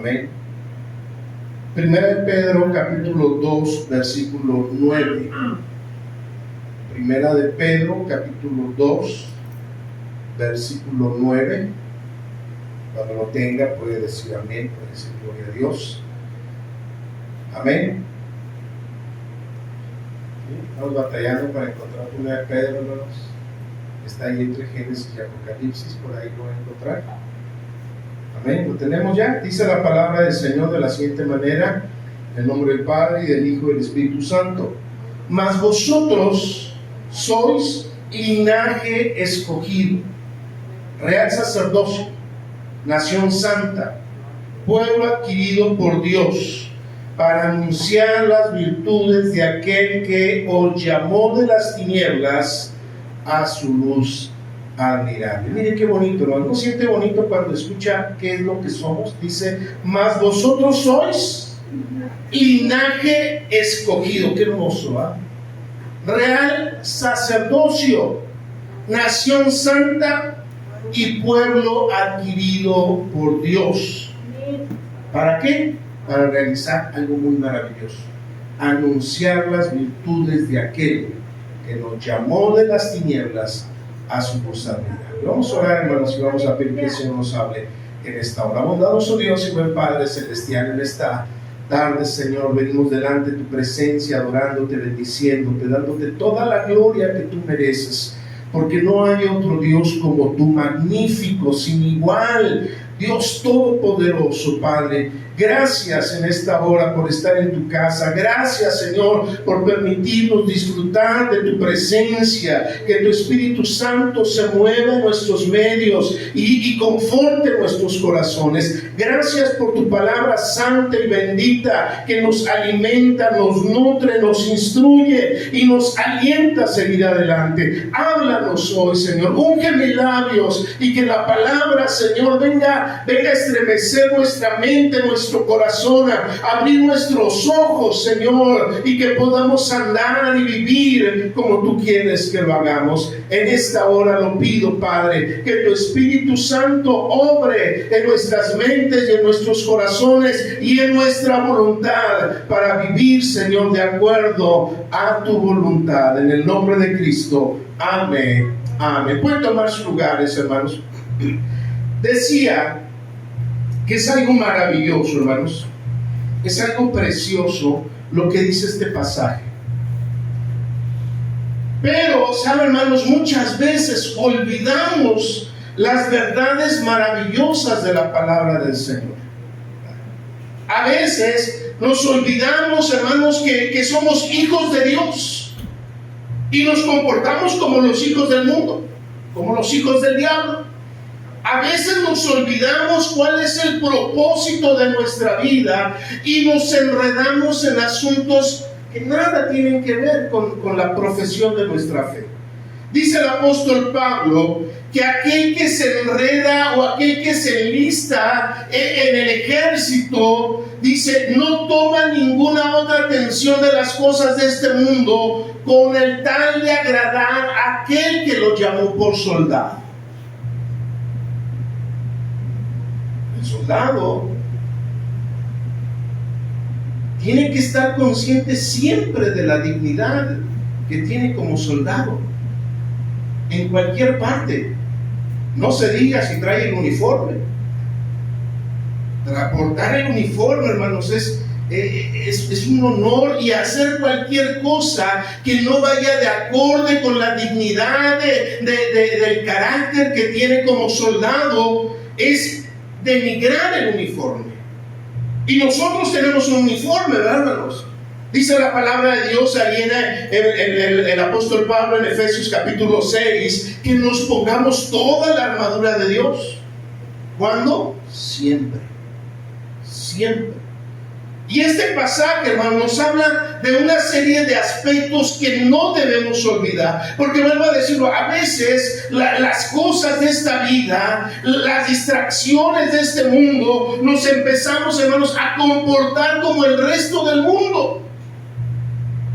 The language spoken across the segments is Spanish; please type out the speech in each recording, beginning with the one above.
Amén. Primera de Pedro, capítulo 2, versículo 9. Primera de Pedro, capítulo 2, versículo 9. Cuando lo tenga puede decir amén, puede decir gloria a Dios. Amén. Estamos batallando para encontrar Primera de Pedro, hermanos. Está ahí entre Génesis y Apocalipsis, por ahí lo voy a encontrar. Amén, lo tenemos ya. Dice la palabra del Señor de la siguiente manera: en el nombre del Padre, y del Hijo, y del Espíritu Santo. Mas vosotros sois linaje escogido, real sacerdocio, nación santa, pueblo adquirido por Dios, para anunciar las virtudes de aquel que os llamó de las tinieblas a su luz admirable. Mire qué bonito, ¿no? ¿No siente bonito cuando escucha qué es lo que somos? Dice, mas vosotros sois linaje escogido. Qué hermoso, ¿ah? Real sacerdocio, nación santa y pueblo adquirido por Dios. ¿Para qué? Para realizar algo muy maravilloso: anunciar las virtudes de aquel que nos llamó de las tinieblas a su luz admirable. Vamos a orar, hermanos, y vamos a pedir que el Señor nos hable en esta hora. Bondadoso Dios y buen Padre celestial, en esta tarde, Señor, venimos delante de tu presencia, adorándote, bendiciéndote, dándote toda la gloria que tú mereces, porque no hay otro Dios como tú, magnífico, sin igual, Dios todopoderoso, Padre. Gracias en esta hora por estar en tu casa. Gracias, Señor, por permitirnos disfrutar de tu presencia. Que tu Espíritu Santo se mueva en nuestros medios y conforte nuestros corazones. Gracias por tu palabra santa y bendita que nos alimenta, nos nutre, nos instruye y nos alienta a seguir adelante. Háblanos hoy, Señor. Unge mis labios y que la palabra, Señor, venga a estremecer nuestra mente, nuestro corazón, abrir nuestros ojos, Señor, y que podamos andar y vivir como tú quieres que lo hagamos. En esta hora lo pido, Padre, que tu Espíritu Santo obre en nuestras mentes y en nuestros corazones y en nuestra voluntad para vivir, Señor, de acuerdo a tu voluntad. En el nombre de Cristo. Amén. Amén. Pueden tomar sus lugares, hermanos. Decía que es algo maravilloso, hermanos, es algo precioso lo que dice este pasaje. Pero, ¿saben, hermanos? Muchas veces olvidamos las verdades maravillosas de la palabra del Señor. A veces nos olvidamos, hermanos, que somos hijos de Dios y nos comportamos como los hijos del mundo, como los hijos del diablo. A veces nos olvidamos cuál es el propósito de nuestra vida y nos enredamos en asuntos que nada tienen que ver con la profesión de nuestra fe. Dice el apóstol Pablo que aquel que se enreda o aquel que se enlista en el ejército, dice, no toma ninguna otra atención de las cosas de este mundo con el tal de agradar a aquel que lo llamó por soldado. El soldado tiene que estar consciente siempre de la dignidad que tiene como soldado en cualquier parte. No se diga si trae el uniforme. Portar el uniforme, hermanos, es un honor, y hacer cualquier cosa que no vaya de acorde con la dignidad del carácter que tiene como soldado es denigrar el uniforme. Y nosotros tenemos un uniforme, ¿verdad, hermanos? Dice la palabra de Dios ahí en el apóstol Pablo en Efesios capítulo 6 que nos pongamos toda la armadura de Dios. ¿Cuándo? Siempre. Siempre. Y este pasaje, hermano, nos habla de una serie de aspectos que no debemos olvidar. Porque vuelvo a decirlo, a veces las cosas de esta vida, las distracciones de este mundo, nos empezamos, hermanos, a comportar como el resto del mundo.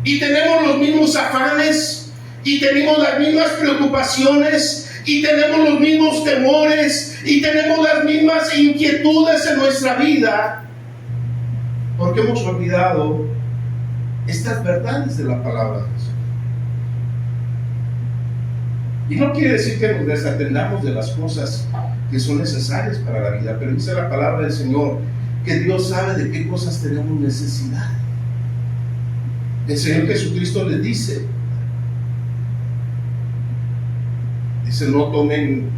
Y tenemos los mismos afanes, y tenemos las mismas preocupaciones, y tenemos los mismos temores y tenemos las mismas inquietudes en nuestra vida, porque hemos olvidado estas verdades de la palabra de Dios. Y no quiere decir que nos desatendamos de las cosas que son necesarias para la vida, pero dice la palabra del Señor que Dios sabe de qué cosas tenemos necesidad. El Señor Jesucristo les dice, no tomen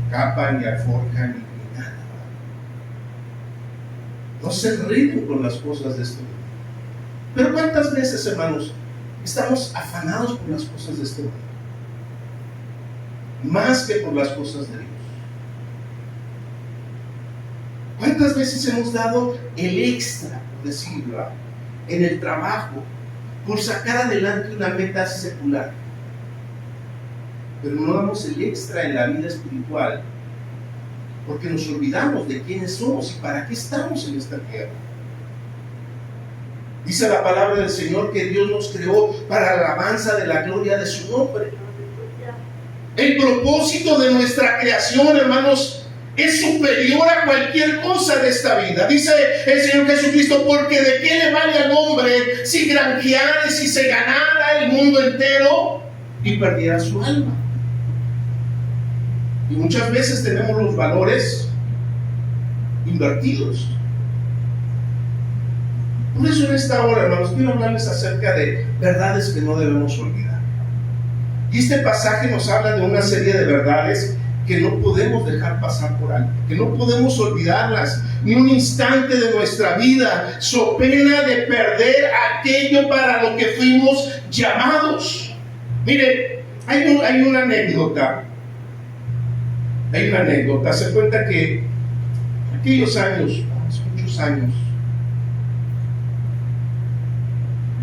capa ni alforja ni nada. No se ríen con las cosas de este mundo. Pero ¿cuántas veces, hermanos, estamos afanados por las cosas de este mundo? Más que por las cosas de Dios. ¿Cuántas veces hemos dado el extra, por decirlo, en el trabajo, por sacar adelante una meta secular? Pero no damos el extra en la vida espiritual porque nos olvidamos de quiénes somos y para qué estamos en esta tierra. Dice la palabra del Señor que Dios nos creó para la alabanza de la gloria de su nombre. El propósito de nuestra creación, hermanos, es superior a cualquier cosa de esta vida. Dice el Señor Jesucristo, porque de qué le vale al hombre si granjeara y si se ganara el mundo entero y perdiera su alma. Y muchas veces tenemos los valores invertidos. Por eso en esta hora, hermanos, quiero hablarles acerca de verdades que no debemos olvidar. Y este pasaje nos habla de una serie de verdades que no podemos dejar pasar por alto, que no podemos olvidarlas ni un instante de nuestra vida, so pena de perder aquello para lo que fuimos llamados. Mire, hay una anécdota. Se cuenta que aquellos años, hace muchos años,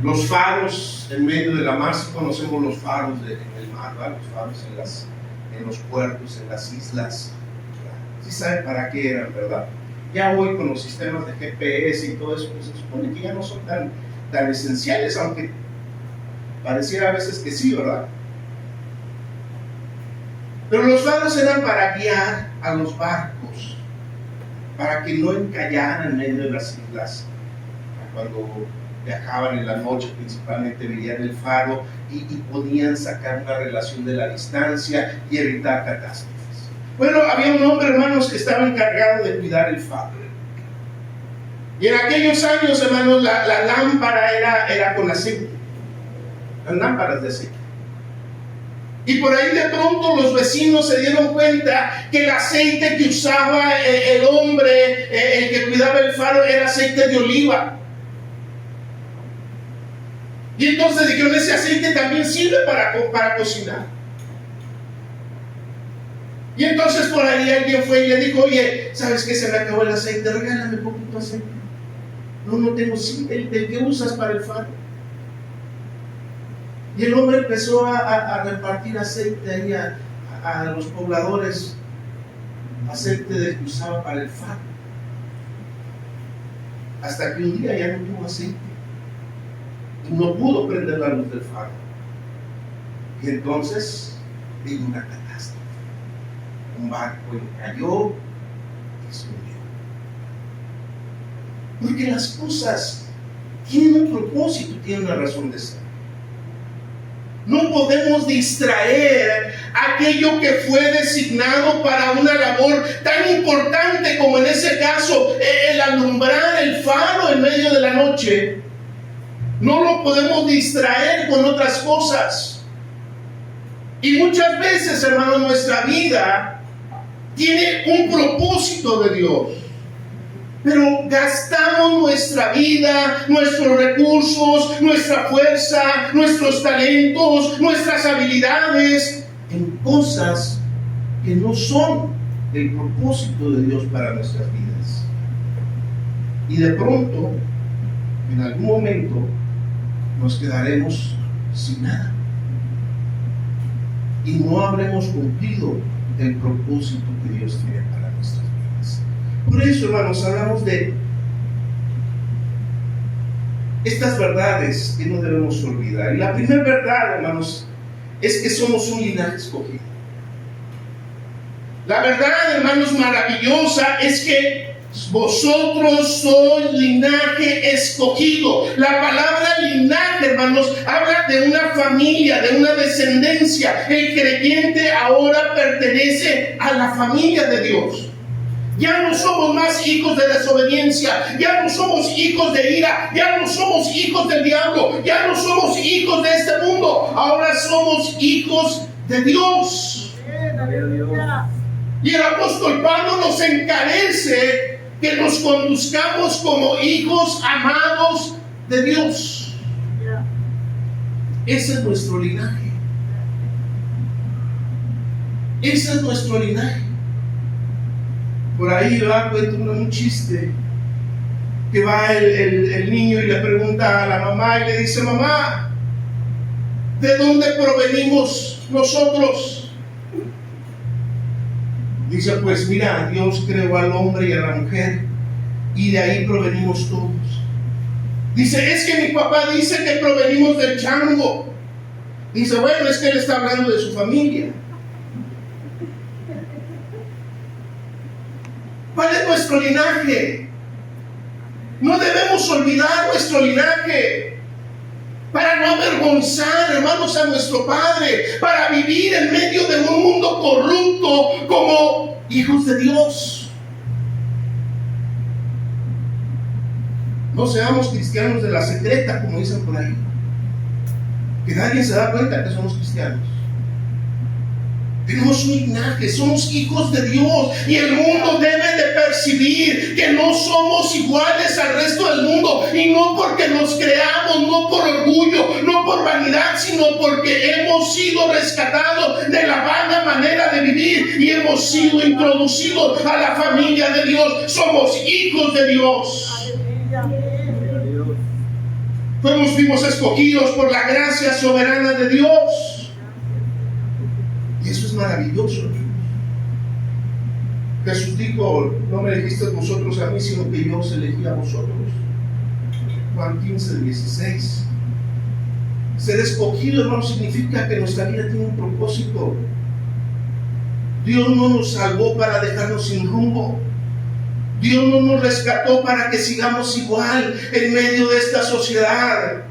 los faros en medio de la mar, si conocemos los faros del mar, ¿verdad? Los faros en los puertos, en las islas, sí saben para qué eran, ¿verdad? Ya hoy con los sistemas de GPS y todo eso, pues se supone que ya no son tan esenciales, aunque pareciera a veces que sí, ¿verdad? Pero los faros eran para guiar a los barcos, para que no encallaran en medio de las islas. Cuando viajaban en la noche, principalmente veían el faro y podían sacar una relación de la distancia y evitar catástrofes. Bueno, había un hombre, hermanos, que estaba encargado de cuidar el faro. Y en aquellos años, hermanos, la lámpara era con aceite. Las lámparas de aceite. Y por ahí de pronto los vecinos se dieron cuenta que el aceite que usaba el hombre, el que cuidaba el faro, era aceite de oliva. Y entonces dijeron, ese aceite también sirve para cocinar. Y entonces por ahí alguien fue y le dijo, oye, ¿sabes qué? Se me acabó el aceite, regálame un poquito de aceite. No tengo, sí, el que usas para el faro. Y el hombre empezó a repartir aceite ahí a los pobladores, aceite que usaba para el faro. Hasta que un día ya no tuvo aceite. Y no pudo prender la luz del faro. Y entonces vino una catástrofe. Un barco cayó y se hundió. Porque las cosas tienen un propósito, tienen una razón de ser. No podemos distraer aquello que fue designado para una labor tan importante como en ese caso el alumbrar el faro en medio de la noche. No lo podemos distraer con otras cosas. Y muchas veces, hermano, nuestra vida tiene un propósito de Dios. Pero gastamos nuestra vida, nuestros recursos, nuestra fuerza, nuestros talentos, nuestras habilidades en cosas que no son el propósito de Dios para nuestras vidas. Y de pronto, en algún momento, nos quedaremos sin nada. Y no habremos cumplido el propósito que Dios tiene para nuestras vidas. Por eso, hermanos, hablamos de estas verdades que no debemos olvidar. Y la primera verdad, hermanos, es que somos un linaje escogido. La verdad, hermanos, maravillosa es que vosotros sois linaje escogido. La palabra linaje, hermanos, habla de una familia, de una descendencia. El creyente ahora pertenece a la familia de Dios. Ya no somos más hijos de desobediencia, ya no somos hijos de ira, ya no somos hijos del diablo, ya no somos hijos de este mundo. Ahora somos hijos de Dios. Y el apóstol Pablo nos encarece que nos conduzcamos como hijos amados de Dios. Ese es nuestro linaje. Ese es nuestro linaje. Por ahí va, cuento un chiste, que va el niño y le pregunta a la mamá y le dice: mamá, ¿de dónde provenimos nosotros? Dice: pues mira, Dios creó al hombre y a la mujer y de ahí provenimos todos. Dice: es que mi papá dice que provenimos del chango. Dice: bueno, es que él está hablando de su familia. ¿Cuál es nuestro linaje? No debemos olvidar nuestro linaje para no avergonzar, hermanos, a nuestro Padre, para vivir en medio de un mundo corrupto como hijos de Dios. No seamos cristianos de la secreta, como dicen por ahí, que nadie se da cuenta que somos cristianos. Tenemos un linaje, somos hijos de Dios, y el mundo debe de percibir que no somos iguales al resto del mundo, y no porque nos creamos, no por orgullo, no por vanidad, sino porque hemos sido rescatados de la vana manera de vivir y hemos sido introducidos a la familia de Dios. Somos hijos de Dios. Fuimos escogidos por la gracia soberana de Dios. Y eso es maravilloso. Jesús dijo: no me elegisteis vosotros a mí, sino que yo os elegí a vosotros. Juan 15:16. Ser escogido, hermano, significa que nuestra vida tiene un propósito. Dios no nos salvó para dejarnos sin rumbo. Dios no nos rescató para que sigamos igual en medio de esta sociedad.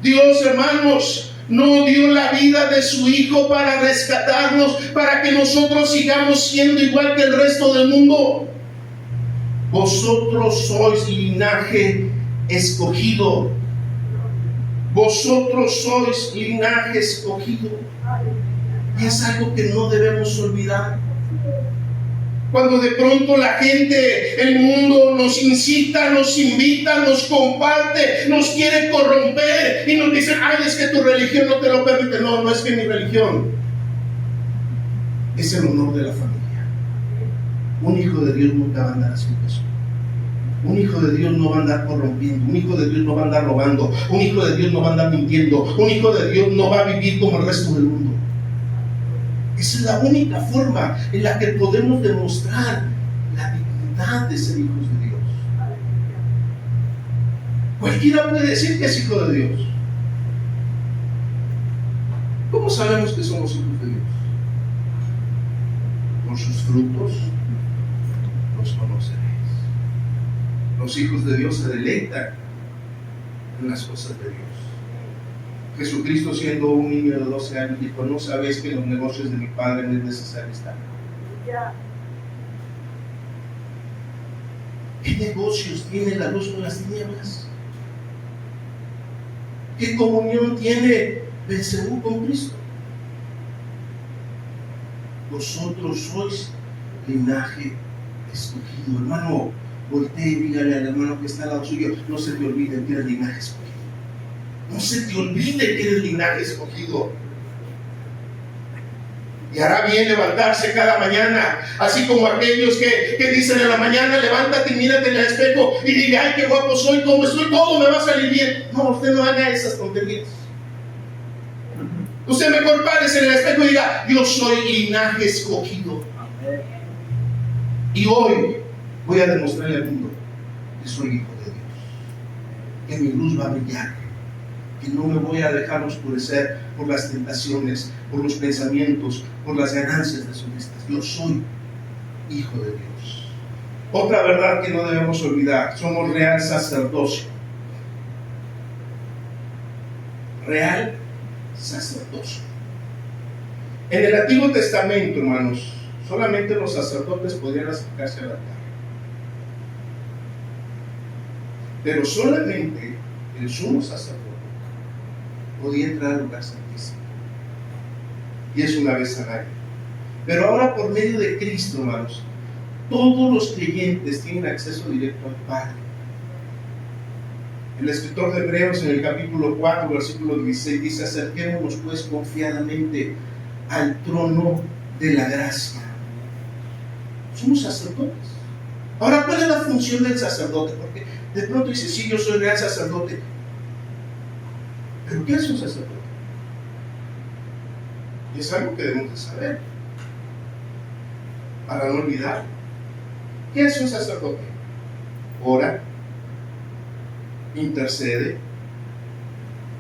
Dios, hermanos, no dio la vida de su Hijo para rescatarnos, para que nosotros sigamos siendo igual que el resto del mundo. Vosotros sois linaje escogido. Vosotros sois linaje escogido. Y es algo que no debemos olvidar. Cuando de pronto la gente, el mundo nos incita, nos invita, nos comparte, nos quiere corromper y nos dicen: ay, es que tu religión no te lo permite. No, no es que mi religión es el honor de la familia. Un hijo de Dios nunca va a andar haciendo eso. Un hijo de Dios no va a andar corrompiendo. Un hijo de Dios no va a andar robando. Un hijo de Dios no va a andar mintiendo. Un hijo de Dios no va a vivir como el resto del mundo. Esa es la única forma en la que podemos demostrar la dignidad de ser hijos de Dios. Cualquiera puede decir que es hijo de Dios. ¿Cómo sabemos que somos hijos de Dios? Por sus frutos los conoceréis. Los hijos de Dios se deleitan en las cosas de Dios. Jesucristo, siendo un niño de 12 años, dijo: ¿no sabéis que en los negocios de mi Padre no es necesario estar? ¿Qué negocios tiene la luz con las tinieblas? ¿Qué comunión tiene Belcebú con Cristo? Vosotros sois linaje escogido. Hermano, voltee y dígale al hermano que está al lado suyo: no se te olvide que eres linaje escogido. No se te olvide que eres linaje escogido. Y hará bien levantarse cada mañana, así como aquellos que dicen en la mañana: levántate y mírate en el espejo y dile: ay, qué guapo soy, cómo estoy, todo me va a salir bien. No, usted no haga esas tonterías. Usted mejor párese en el espejo y diga: yo soy linaje escogido. Y hoy voy a demostrarle al mundo que soy hijo de Dios, que mi luz va a brillar, que no me voy a dejar oscurecer por las tentaciones, por los pensamientos, por las ganancias deshonestas. Yo soy hijo de Dios. Otra verdad que no debemos olvidar: somos real sacerdocio. Real sacerdocio. En el Antiguo Testamento, hermanos, solamente los sacerdotes podían acercarse al altar. Pero solamente el sumo sacerdote podía entrar al lugar santísimo. Y es una vez al año. Pero ahora, por medio de Cristo, hermanos, todos los creyentes tienen acceso directo al Padre. El escritor de Hebreos, en el capítulo 4, versículo 16, dice: acerquémonos pues confiadamente al trono de la gracia. Somos sacerdotes. Ahora, ¿cuál es la función del sacerdote? Porque de pronto dice: sí, yo soy real sacerdote. ¿Pero qué es un sacerdote? Y es algo que debemos de saber para no olvidar. ¿Qué es un sacerdote? Ora, intercede,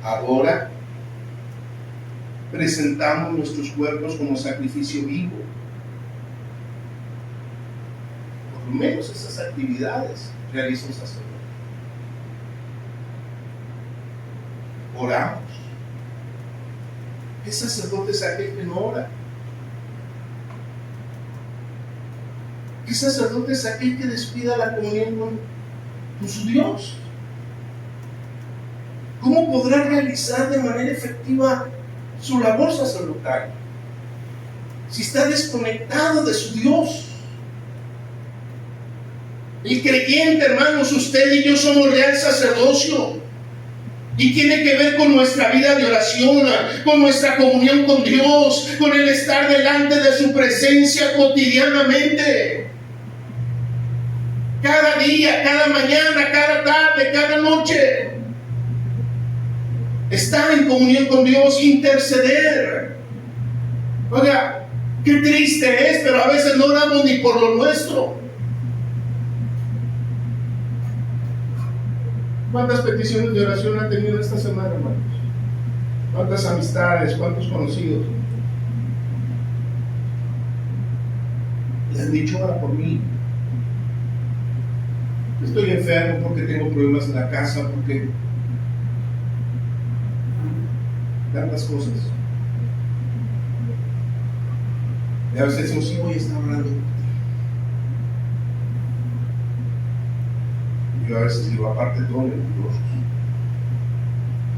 adora, presentamos nuestros cuerpos como sacrificio vivo. Por lo menos esas actividades realiza un sacerdote. Oramos. ¿Qué sacerdote es aquel que no ora? ¿Qué sacerdote es aquel que descuida la comunión con su Dios? ¿Cómo podrá realizar de manera efectiva su labor sacerdotal si está desconectado de su Dios? El creyente, hermanos, usted y yo somos real sacerdocio. Y tiene que ver con nuestra vida de oración, con nuestra comunión con Dios, con el estar delante de su presencia cotidianamente. Cada día, cada mañana, cada tarde, cada noche. Estar en comunión con Dios, interceder. Oiga, qué triste es, pero a veces no oramos ni por lo nuestro. ¿Cuántas peticiones de oración han tenido esta semana, hermanos? ¿Cuántas amistades? ¿Cuántos conocidos? Le han dicho: ora por mí. Estoy enfermo porque tengo problemas en la casa, porque tantas cosas. Y a veces decimos: sí, voy a estar orando por ti. Yo a veces digo: aparte todo mentirosos,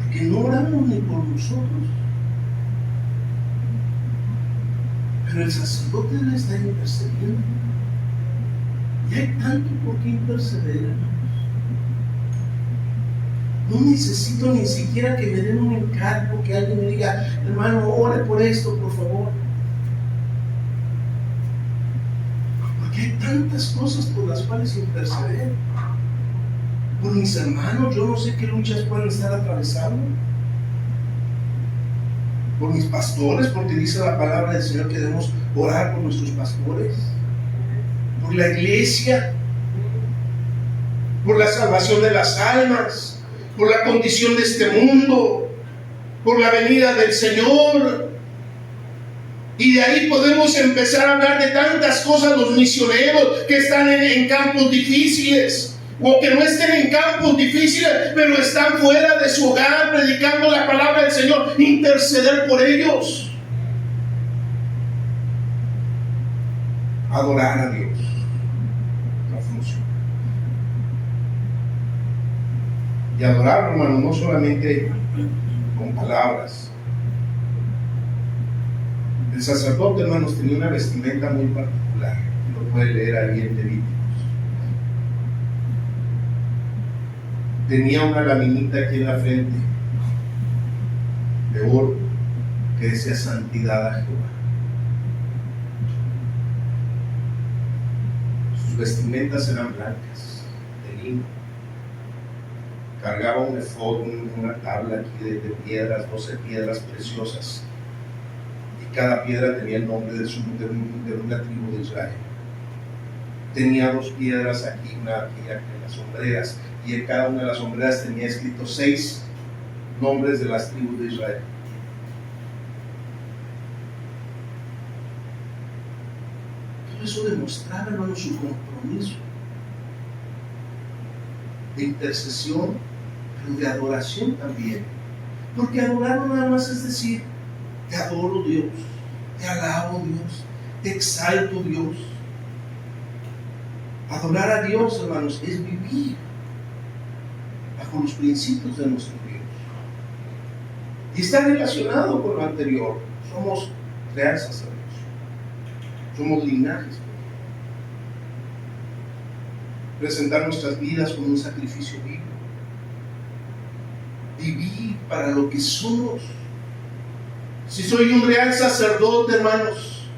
porque no oramos ni por nosotros. Pero el sacerdote le está intercediendo. Y hay tanto por qué interceder, hermanos. No necesito ni siquiera que me den un encargo, que alguien me diga: hermano, ore por esto, por favor. Porque hay tantas cosas por las cuales interceder. Por mis hermanos, yo no sé qué luchas pueden estar atravesando. Por mis pastores, porque dice la palabra del Señor que debemos orar por nuestros pastores. Por la iglesia, por la salvación de las almas, por la condición de este mundo, por la venida del Señor. Y de ahí podemos empezar a hablar de tantas cosas. Los misioneros que están en campos difíciles, o que no estén en campos difíciles, pero están fuera de su hogar predicando la palabra del Señor, interceder por ellos. Adorar a Dios. La función. Y adorar, hermano, no solamente con palabras. El sacerdote, hermanos, tenía una vestimenta muy particular. Lo puede leer ahí en Levíticos. Tenía una laminita aquí en la frente de oro que decía: santidad a Jehová. Sus vestimentas eran blancas, de lino. Cargaba un efod, una tabla aquí de piedras, 12 piedras preciosas. Y cada piedra tenía el nombre de una tribu de Israel. Tenía 2 piedras aquí, una aquí en las sombreras. Y en cada una de las sombreras tenía escrito 6 nombres de las tribus de Israel. Todo eso demostraba, hermano, su compromiso de intercesión, pero de adoración también. Porque adorar no nada más es decir, te adoro Dios, te alabo Dios, te exalto Dios. Adorar a Dios, hermanos, es vivir bajo los principios de nuestro Dios. Y está relacionado con lo anterior. Somos real sacerdocio. Somos linajes. Presentar nuestras vidas como un sacrificio vivo. Vivir para lo que somos. Si soy un real sacerdote, hermanos,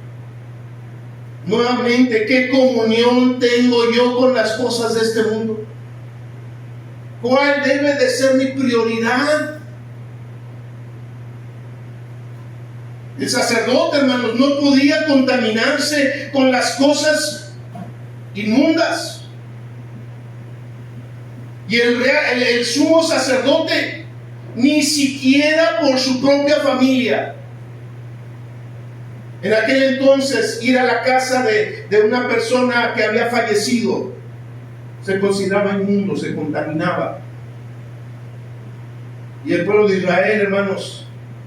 nuevamente, ¿qué comunión tengo yo con las cosas de este mundo? ¿Cuál debe de ser mi prioridad? El sacerdote, hermanos, no podía contaminarse con las cosas inmundas. Y el sumo sacerdote, ni siquiera por su propia familia. En aquel entonces, ir a la casa de una persona que había fallecido se consideraba inmundo, se contaminaba. Y el pueblo de Israel, hermanos,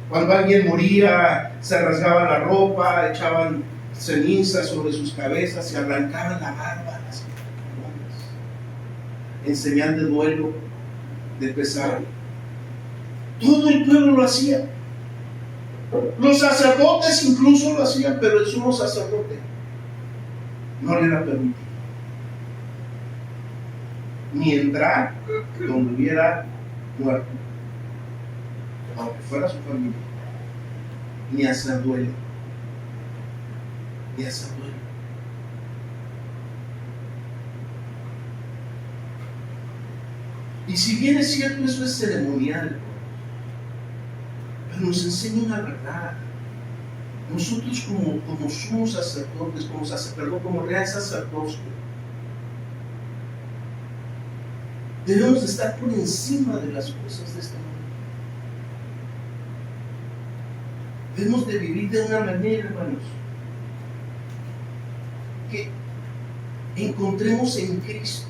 cuando alguien moría, se rasgaban la ropa, echaban cenizas sobre sus cabezas, se arrancaban la barba, las coronas, en señal de duelo, de pesar. Todo el pueblo lo hacía. Los sacerdotes incluso lo hacían, pero el sumo sacerdote no le era permitido ni entrar donde hubiera muerto, aunque fuera su familia, ni hacer duelo, ni hacer duelo. Y si bien es cierto, eso es ceremonial, pero nos enseña una verdad. Nosotros como sumos sacerdotes, como real sacerdocio, debemos de estar por encima de las cosas de este mundo. Debemos de vivir de una manera, hermanos, que encontremos en Cristo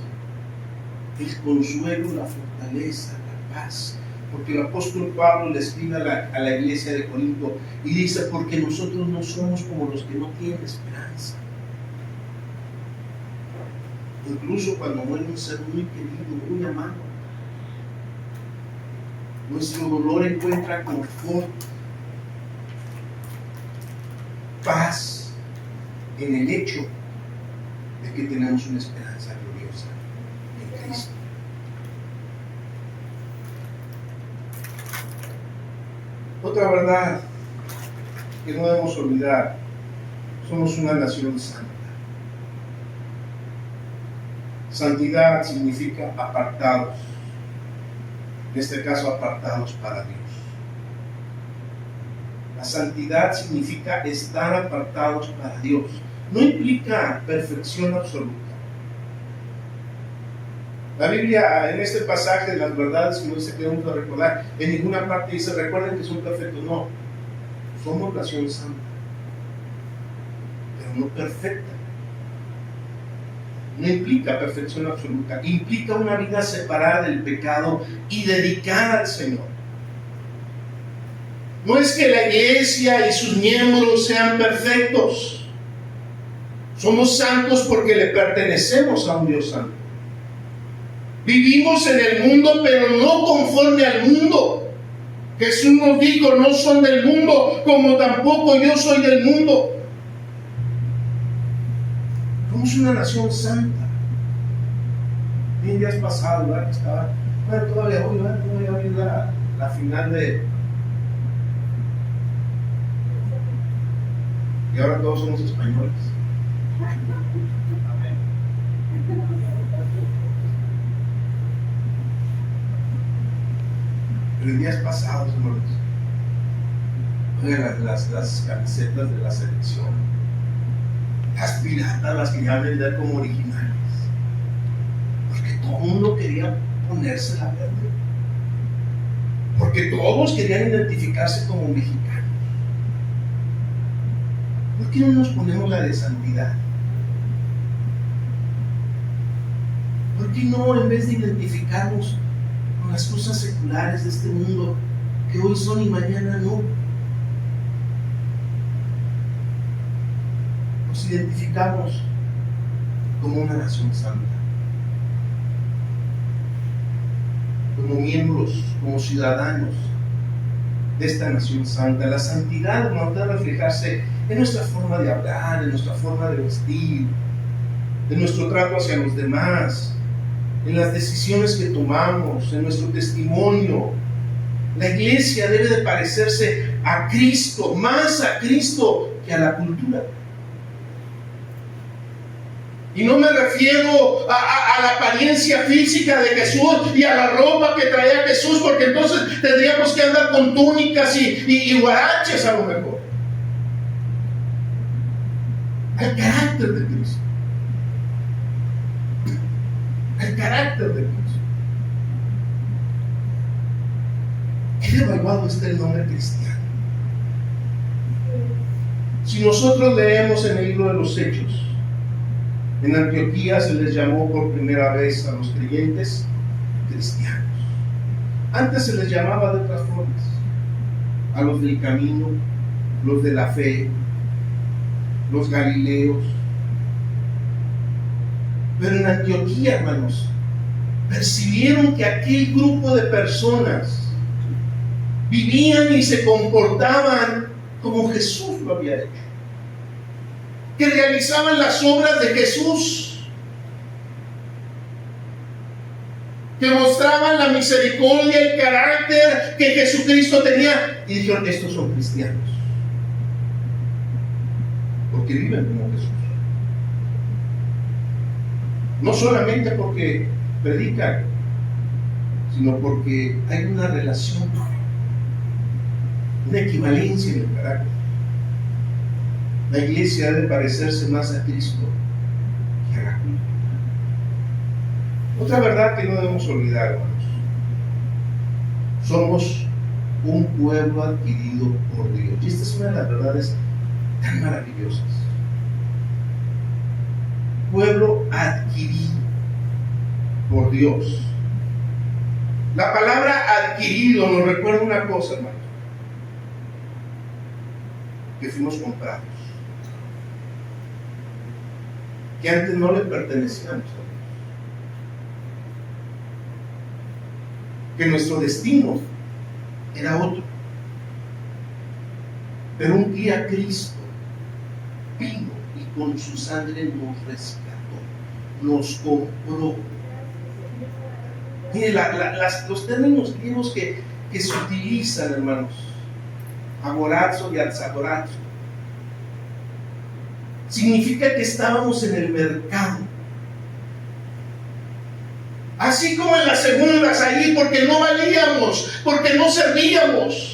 el consuelo, la fortaleza, la paz. Porque el apóstol Pablo le escribe a la iglesia de Corinto y dice, porque nosotros no somos como los que no tienen esperanza. Incluso cuando muere un ser muy querido, muy amado, nuestro dolor encuentra confort, paz en el hecho de que tenemos una esperanza gloriosa en Cristo. Otra verdad que no debemos olvidar: somos una nación santa. Santidad significa apartados, en este caso apartados para Dios. La santidad significa estar apartados para Dios. No implica perfección absoluta. La Biblia, en este pasaje de las verdades que no se queremos recordar, en ninguna parte dice, recuerden que son perfectos. No, somos nación santa, pero no perfecta. No implica perfección absoluta, implica una vida separada del pecado y dedicada al Señor. No es que la iglesia y sus miembros sean perfectos. Somos santos porque le pertenecemos a un Dios santo. Vivimos en el mundo, pero no conforme al mundo. Jesús nos dijo, no son del mundo, como tampoco yo soy del mundo. Somos una nación santa. Bien días pasados, ¿verdad? Estaba, bueno, todavía hoy, ¿verdad? Todavía hoy la final de... Y ahora todos somos españoles. Pero en días pasados, hermanos, oigan las camisetas de la selección, las piratas, las que ya vender como originales, porque todo el mundo quería ponerse la verde. Porque todos querían identificarse como mexicanos. ¿Por qué no nos ponemos la de santidad? ¿Por qué no, en vez de identificarnos con las cosas seculares de este mundo, que hoy son y mañana no, nos identificamos como una nación santa, como miembros, como ciudadanos de esta nación santa? La santidad nos debe reflejarse en nuestra forma de hablar, en nuestra forma de vestir, en nuestro trato hacia los demás, en las decisiones que tomamos, en nuestro testimonio. La iglesia debe de parecerse a Cristo, más a Cristo que a la cultura. Y no me refiero a la apariencia física de Jesús y a la ropa que traía Jesús, porque entonces tendríamos que andar con túnicas y guaraches a lo mejor. Al carácter de Cristo. Al carácter de Cristo. ¿Qué devaluado está el nombre cristiano? Si nosotros leemos en el libro de los Hechos, en Antioquía se les llamó por primera vez a los creyentes cristianos. Antes se les llamaba de otras formas, a los del camino, los de la fe, los galileos. Pero en Antioquía, hermanos, percibieron que aquel grupo de personas vivían y se comportaban como Jesús lo había hecho, que realizaban las obras de Jesús, que mostraban la misericordia y el carácter que Jesucristo tenía, y dijeron: estos son cristianos, porque viven como Jesús. No solamente porque predican, sino porque hay una relación, una equivalencia en el carácter. La iglesia debe parecerse más a Cristo que a la cultura. Otra verdad que no debemos olvidar, hermanos: somos un pueblo adquirido por Dios. Y esta es una de las verdades tan maravillosas. Pueblo adquirido por Dios. La palabra adquirido nos recuerda una cosa, hermanos: que fuimos comprados, que antes no le pertenecíamos a Dios, que nuestro destino era otro, pero un día Cristo vino y con su sangre nos rescató, nos compró. Mire, los términos griegos que se utilizan, hermanos, agorazo y alzagorazo, significa que estábamos en el mercado, así como en las segundas ahí, porque no valíamos, porque no servíamos.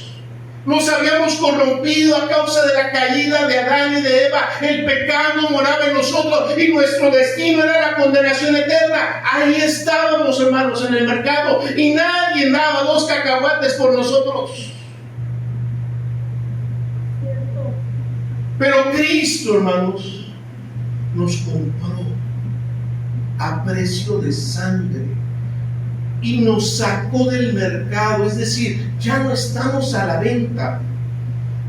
Nos habíamos corrompido a causa de la caída de Adán y de Eva. El pecado moraba en nosotros y nuestro destino era la condenación eterna. Ahí estábamos, hermanos, en el mercado, y nadie daba 2 cacahuates por nosotros. Pero Cristo, hermanos, nos compró a precio de sangre y nos sacó del mercado. Es decir, ya no estamos a la venta.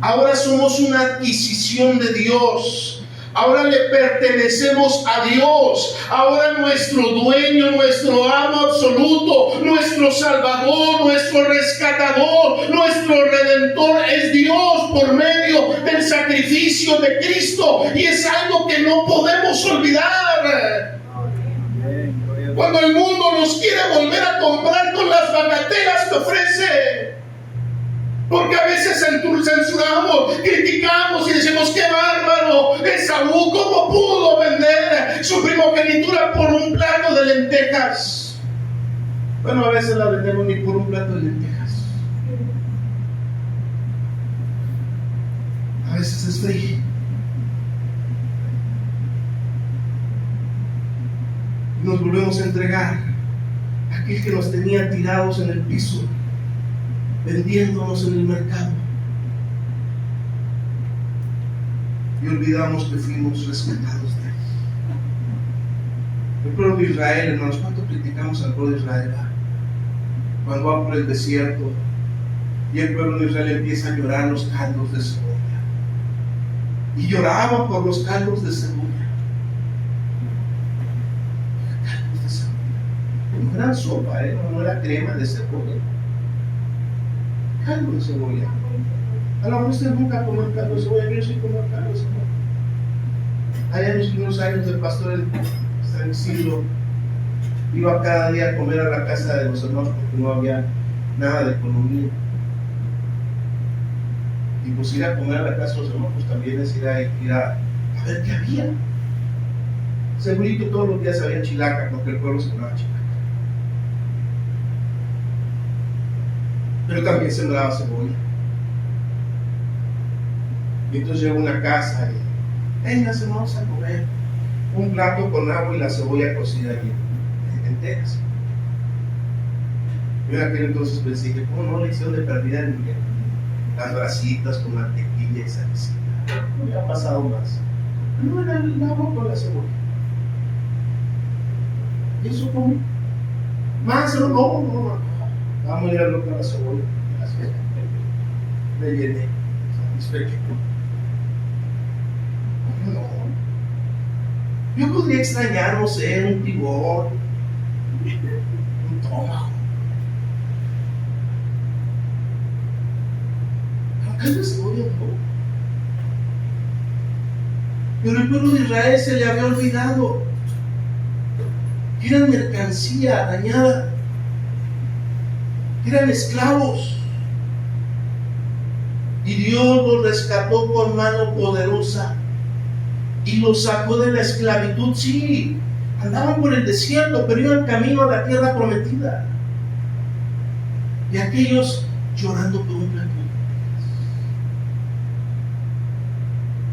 Ahora somos una adquisición de Dios. Ahora le pertenecemos a Dios. Ahora nuestro dueño, nuestro amo absoluto, nuestro salvador, nuestro rescatador, nuestro redentor es Dios por medio del sacrificio de Cristo. Y es algo que no podemos olvidar. Cuando el mundo nos quiere volver a comprar con las bagatelas que ofrece, porque a veces censuramos, criticamos y decimos: qué bárbaro, Esaú, ¿cómo pudo vender su primogenitura por un plato de lentejas? Bueno, a veces la vendemos ni por un plato de lentejas, a veces es frío. Nos volvemos a entregar a aquel que nos tenía tirados en el piso, vendiéndonos en el mercado. Y olvidamos que fuimos rescatados de Él. El pueblo de Israel, hermanos, ¿cuánto criticamos al pueblo de Israel? Cuando va por el desierto y el pueblo de Israel empieza a llorar los caldos de cebolla. Y lloraba por los caldos de cebolla. Caldos de cebolla. No era sopa, no era crema de cebolla. Caldo de cebolla. A lo mejor usted nunca comió caldo de cebolla, yo sí comí caldo de cebolla. Allá en unos años del pastor San Isidro, iba cada día a comer a la casa de los hermanos porque no había nada de economía. Y pues ir a comer a la casa de los hermanos pues también es ir a ver qué había. Segurito todos los días había chilaca, porque el pueblo sembraba chilaca. Pero también sembraba cebolla. Y entonces llegó a una casa y, venga, vamos a comer un plato con agua y la cebolla cocida allí, enteras. Yo en aquel entonces pensé que, ¿cómo no le hicieron de perdida en las brasitas con mantequilla y salecita? No me ha pasado más. No era el agua con la cebolla. ¿Y eso cómo? Más, no. Vamos a ir a lo con la cebolla. Me llené, satisfecho. No. Yo podría extrañar, no sé, un tibón, un tómago. Acá no se voy a todo. Pero el pueblo de Israel se le había olvidado que eran mercancía dañada, que eran esclavos. Y Dios los rescató con mano poderosa y los sacó de la esclavitud. Sí, andaban por el desierto, pero iban camino a la tierra prometida. Y aquellos llorando por un plato.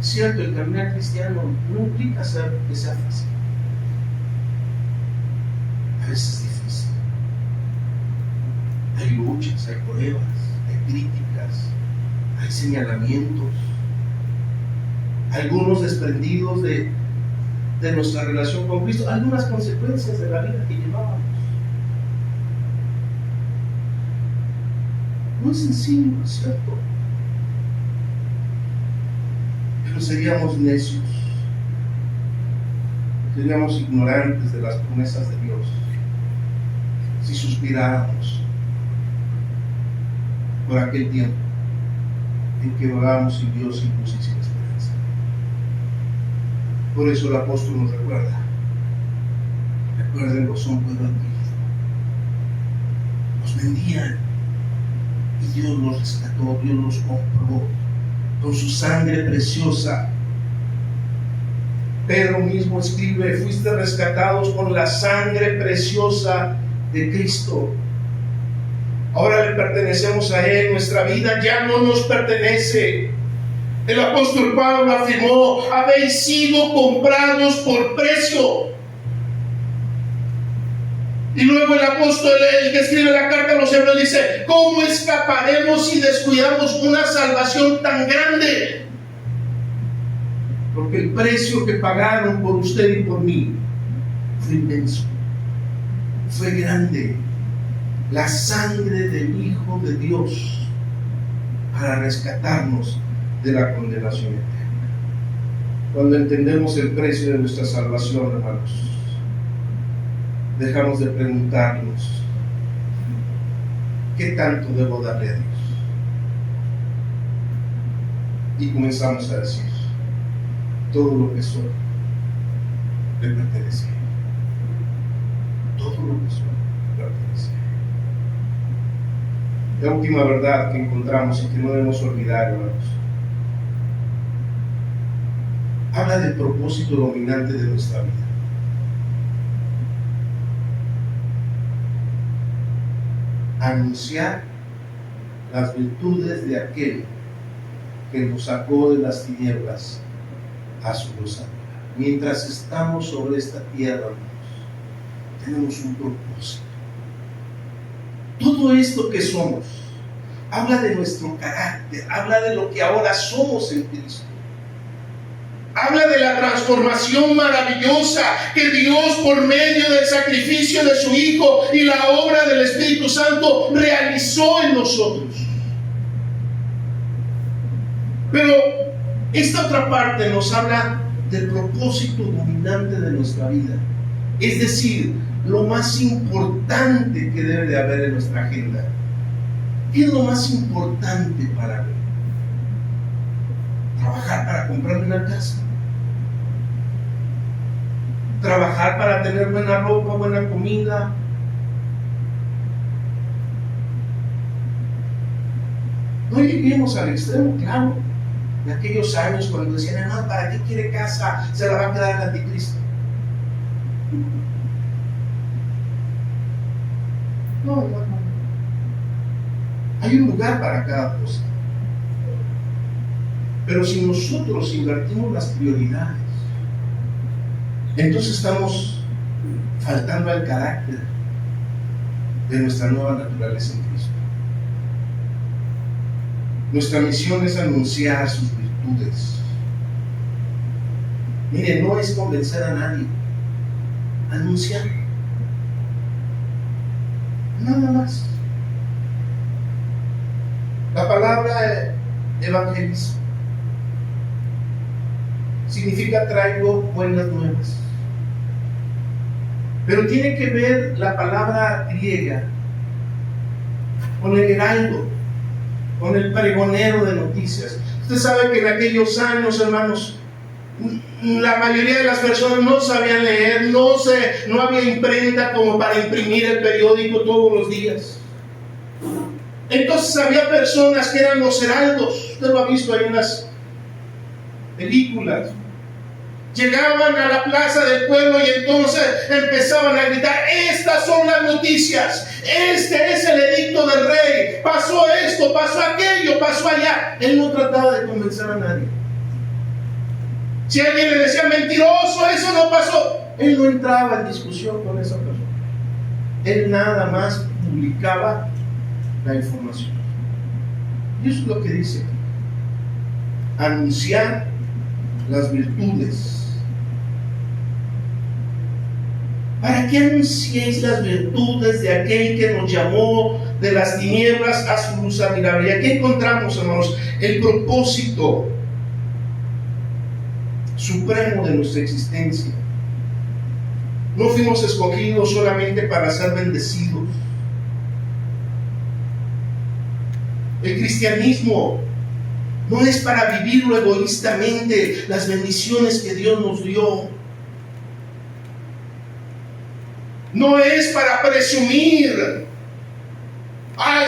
Es cierto, el caminar cristiano no implica que sea fácil. A veces es difícil. Hay luchas, hay pruebas, hay críticas, hay señalamientos. Algunos desprendidos de nuestra relación con Cristo, algunas consecuencias de la vida que llevábamos. No es sencillo, ¿no es cierto? Pero seríamos necios, seríamos ignorantes de las promesas de Dios si suspiráramos por aquel tiempo en que vagábamos sin Dios, sin luz y sin esperanza. Por eso el apóstol nos recuerda, recuerden, los son pueblo adquirido, los vendían y Dios los rescató, Dios los compró con su sangre preciosa. Pedro mismo escribe, fuiste rescatados con la sangre preciosa de Cristo. Ahora le pertenecemos a Él, nuestra vida ya no nos pertenece. El apóstol Pablo afirmó, habéis sido comprados por precio. Y luego el apóstol, el que escribe la carta a los Hebreos, dice, ¿cómo escaparemos si descuidamos una salvación tan grande? Porque el precio que pagaron por usted y por mí fue inmenso, fue grande. La sangre del Hijo de Dios para rescatarnos de la condenación eterna. Cuando entendemos el precio de nuestra salvación, hermanos, dejamos de preguntarnos ¿qué tanto debo darle a Dios? Y comenzamos a decir, todo lo que soy le pertenece a Él. Todo lo que soy le pertenece a Él. La última verdad que encontramos y que no debemos olvidar, hermanos, habla del propósito dominante de nuestra vida. Anunciar las virtudes de aquel que nos sacó de las tinieblas a su luz. Mientras estamos sobre esta tierra, hermanos, tenemos un propósito. Todo esto que somos, habla de nuestro carácter, habla de lo que ahora somos en Cristo. Habla de la transformación maravillosa que Dios, por medio del sacrificio de su Hijo y la obra del Espíritu Santo, realizó en nosotros. Pero esta otra parte nos habla del propósito dominante de nuestra vida. Es decir, lo más importante que debe de haber en nuestra agenda. ¿Qué es lo más importante para mí? Trabajar para comprarme una casa. Trabajar para tener buena ropa, buena comida. No lleguemos al extremo, claro. De aquellos años cuando decían, hermano, ¿para qué quiere casa? Se la va a quedar el anticristo. No. Hay un lugar para cada cosa. Pero si nosotros invertimos las prioridades, entonces estamos faltando al carácter de nuestra nueva naturaleza en Cristo. Nuestra misión es anunciar sus virtudes. Mire, no es convencer a nadie, anunciar. Nada más. La palabra evangelismo significa traigo buenas nuevas. Pero tiene que ver la palabra griega con el heraldo, con el pregonero de noticias. Usted sabe que en aquellos años, hermanos, la mayoría de las personas no sabían leer, no había imprenta como para imprimir el periódico todos los días. Entonces había personas que eran los heraldos. Usted lo ha visto ahí en las películas. Llegaban a la plaza del pueblo y entonces empezaban a gritar: estas son las noticias, este es el edicto del rey, pasó esto, pasó aquello, pasó allá. Él no trataba de convencer a nadie. Si alguien le decía mentiroso, eso no pasó, él no entraba en discusión con esa persona. Él nada más publicaba la información. Y eso es lo que dice: anunciar las virtudes. ¿Para qué anunciéis las virtudes de aquel que nos llamó de las tinieblas a su luz admirable? Y aquí encontramos, hermanos, el propósito supremo de nuestra existencia. No fuimos escogidos solamente para ser bendecidos. El cristianismo no es para vivirlo egoístamente, las bendiciones que Dios nos dio. No es para presumir: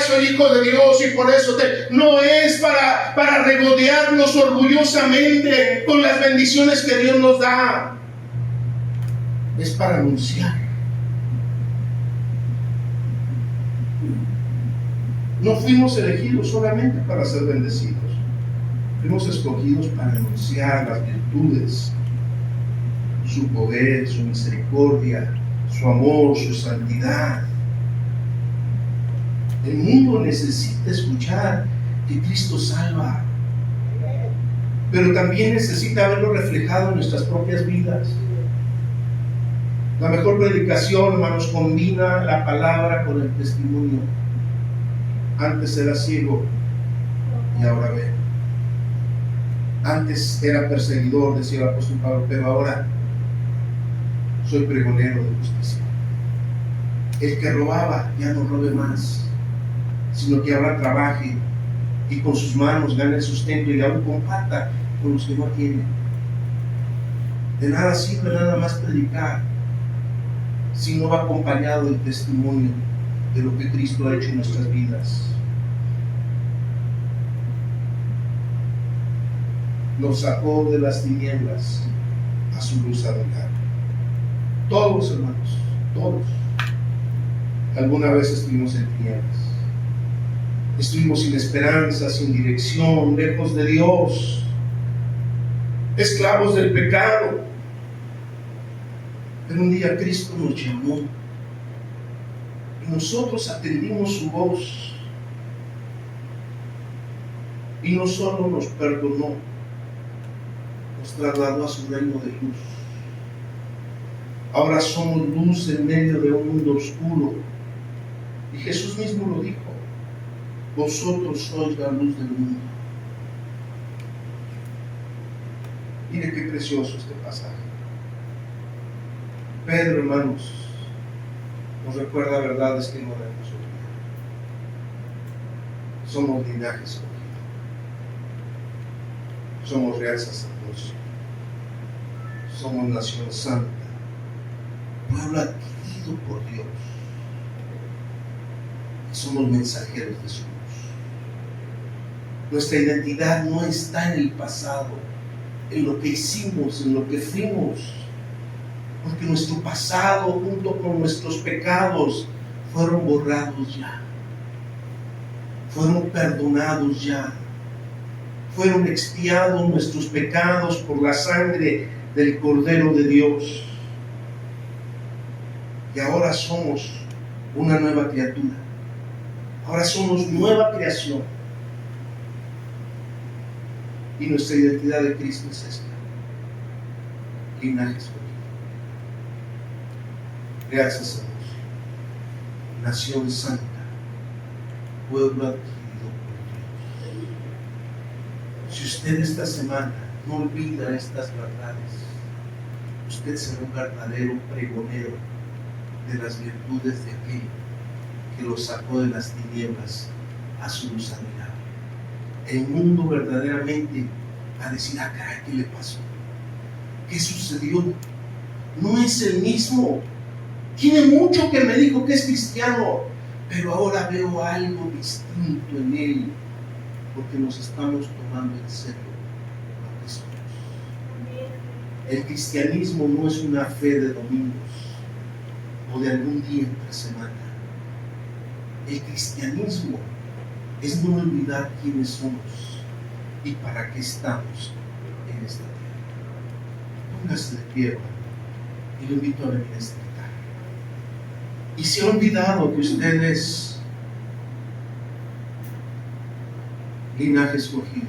soy hijo de Dios y por eso No es para regodearnos orgullosamente con las bendiciones que Dios nos da. Es para anunciar. No fuimos elegidos solamente para ser bendecidos. Fuimos escogidos para anunciar las virtudes, su poder, su misericordia, su amor, su santidad. El mundo necesita escuchar que Cristo salva, pero también necesita verlo reflejado en nuestras propias vidas. La mejor predicación, hermanos, combina la palabra con el testimonio. Antes era ciego y ahora ve. Antes era perseguidor, decía el apóstol Pablo, pero ahora soy pregonero de justicia. El que robaba ya no robe más, sino que ahora trabaje y con sus manos gane el sustento y aún comparta con los que no tienen. De nada sirve nada más predicar si no va acompañado del testimonio de lo que Cristo ha hecho en nuestras vidas. Nos sacó de las tinieblas a su luz admirable. Todos, hermanos, todos. Alguna vez estuvimos en tinieblas. Estuvimos sin esperanza, sin dirección, lejos de Dios, esclavos del pecado. Pero un día Cristo nos llamó y nosotros atendimos su voz. Y no solo nos perdonó, nos trasladó a su reino de luz. Ahora somos luz en medio de un mundo oscuro. Y Jesús mismo lo dijo: vosotros sois la luz del mundo. Mire qué precioso este pasaje. Pedro, hermanos, nos recuerda verdades que no debemos olvidar. Somos linaje escogido. Somos real sacerdocio. Somos nación santa. Pueblo adquirido por Dios. Y somos mensajeros de su luz. Nuestra identidad no está en el pasado, en lo que hicimos, en lo que fuimos. Porque nuestro pasado, junto con nuestros pecados, fueron borrados ya. Fueron perdonados ya. Fueron expiados nuestros pecados por la sangre del Cordero de Dios. Y ahora somos una nueva criatura. Ahora somos nueva creación. Y nuestra identidad de Cristo es esta: linaje escogido, real sacerdocio, nación santa, pueblo adquirido por Dios. Si usted esta semana no olvida estas verdades, usted será un verdadero pregonero de las virtudes de aquel que lo sacó de las tinieblas a su luz admirable. El mundo verdaderamente va a decir: ah, caray, ¿qué le pasó? ¿Qué sucedió? No es el mismo. Tiene mucho que me dijo que es cristiano, pero ahora veo algo distinto en él, porque nos estamos tomando en serio lo que somos. El cristianismo no es una fe de domingos o de algún día entre semana. El cristianismo es no olvidar quiénes somos y para qué estamos en esta tierra. Póngase de pie, hermano, y lo invito a venir a este altar. Y se ha olvidado que usted es linaje escogido,